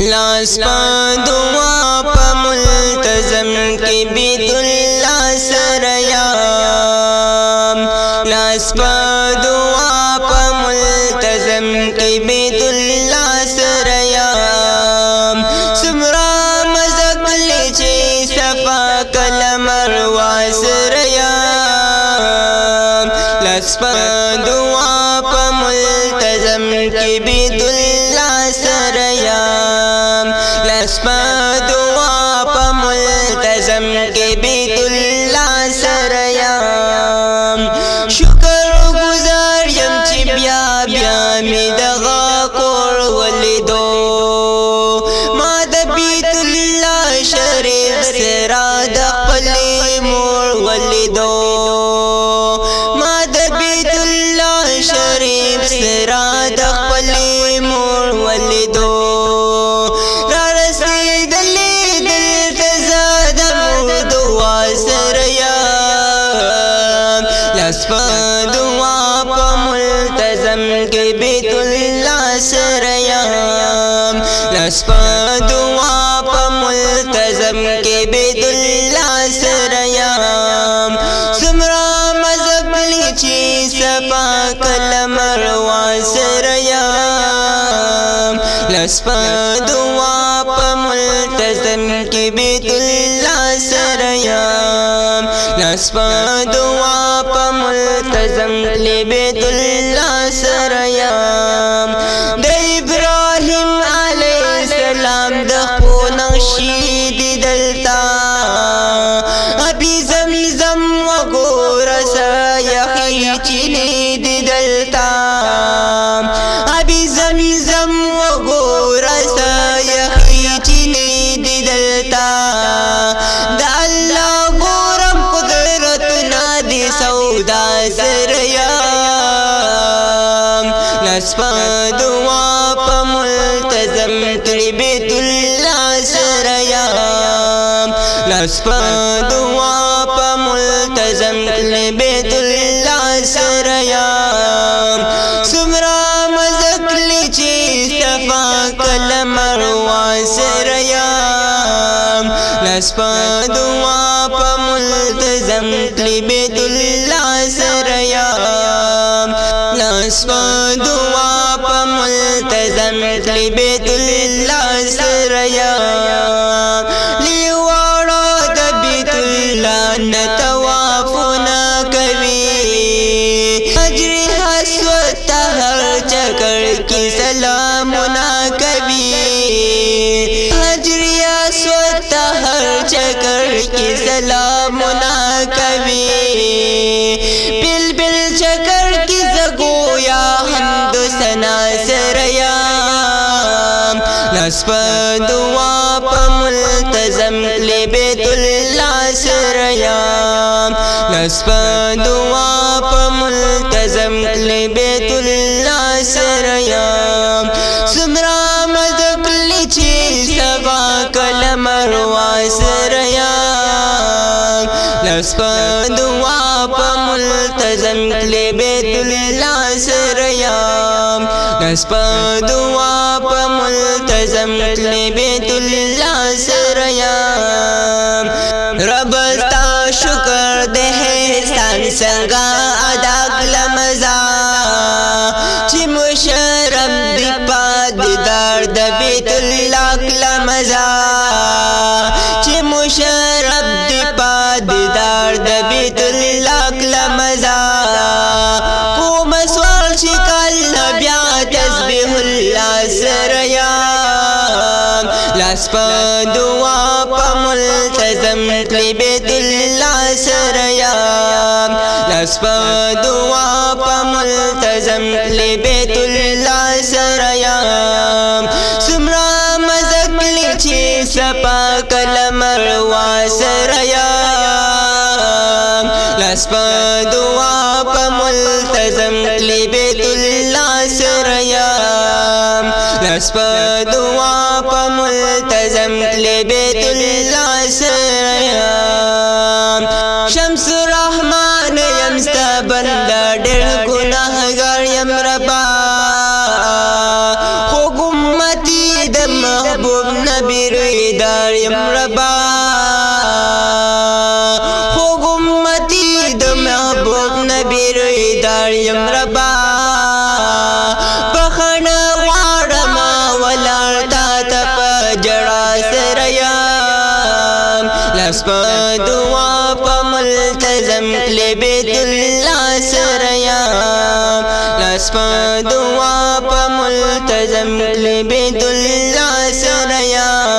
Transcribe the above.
لاس پا دعا پا ملتزم کی بیت اللہ سریام لاس پا دعا پا ملتزم کی بیت اللہ سریام سمرا مزق لیچی صفا کلمر واسریام لاس پا دعا پا ملتزم کی بیت اللہ سریام لاس پا دعا پا ملتزم کی بیت اللہ سریام شکر گزار یم چی بیا بیا می دغا کور ولیدو ما د بیت اللہ شریف سرا د خپلی مور ولیدو ما د بیت اللہ شریف سرا د خپلی مور ولیدو را رسیدلی دلته زاد مور دعا سریام لاس پا دعا پا ملتزم کی بیت اللہ سریام لاس پا دعا پا ملتزم کی بیت اللہ سریام سمرا مذہب لیچی صفا کلمر واسریام لاس پا دعا پا ملتزم کی بیت اللہ سریام لاس پا دعا پا ملتزم کی بیت اللہ سریام د ابراہیم علیہ السلام د خو نقشی دی دلتا ابی زمزم وگور سا یخی چینی دی دلتا ابی زمزم وگور سا یخی چینی دی دلتا دا اللہ گورم قدرت نادی سودا سریام لاس پا دعا پا ملتزم کی بیت اللہ سریام لاس پا دعا پا ملتزم کی بیت اللہ سریام سمرا مزق لیچی صفا کلمر واسریام لاس پا دعا پا ملتزم کی بیت اللہ سریام لاس پا دعا پا ملتزم کی بیت اللہ سریام لیوارا د بیت اللہ نتوافنا کبھی اجری حسوت ہر چکر کی سلامنا کبھی اجری حسوت ہر چکر کی سلامنا کبھی بل بل چکر کی زگویا حمد سنا سریام لاس پا دعا پا ملتزم کی بیت اللہ سریام لاس پا دعا پا ملتزم کی بیت اللہ سریام سمرا مذق لیچی صفا کلمر واسریام لاس پا دعا پا ملتزم کی بیت اللہ سریام لاس پا دعا پا ملتزم کی بیت اللہ سریام رب تا شکر دے احسان سنگا ادا کلمزا چی مشرب دی پا دیدار د بیت اللہ کلمزا چی مشرب دی پا دیدار د بیت اللہ کلمزا کو مسوال شکل نبیا تسبیح اللہ سریام لاس پا دعا پا ملتزم کی بیت اللہ سریام لاس پا دعا پا ملتزم کی بیت اللہ سریام سمرا مزق لیچی صفا کلمر واسریام لاس پا دعا پا ملتزم کی بیت اللہ سریام لاس پا دعا پا ملتزم کی بیت اللہ سریام شمس رحمان یم ستا بندا ډېر ګناهګار یم ربا خو ګمتی د محبوب نبی رویدار یم ربا خوږ امتی د محبوب نبی رویدار یم ربا بخښنه غواړم ولاړ تا ته په ژړا سره یم لاس په دعا په ملتزم کلی بیت الله سره یم لاس په دعا په ملتزم کلی بیت الله سره یم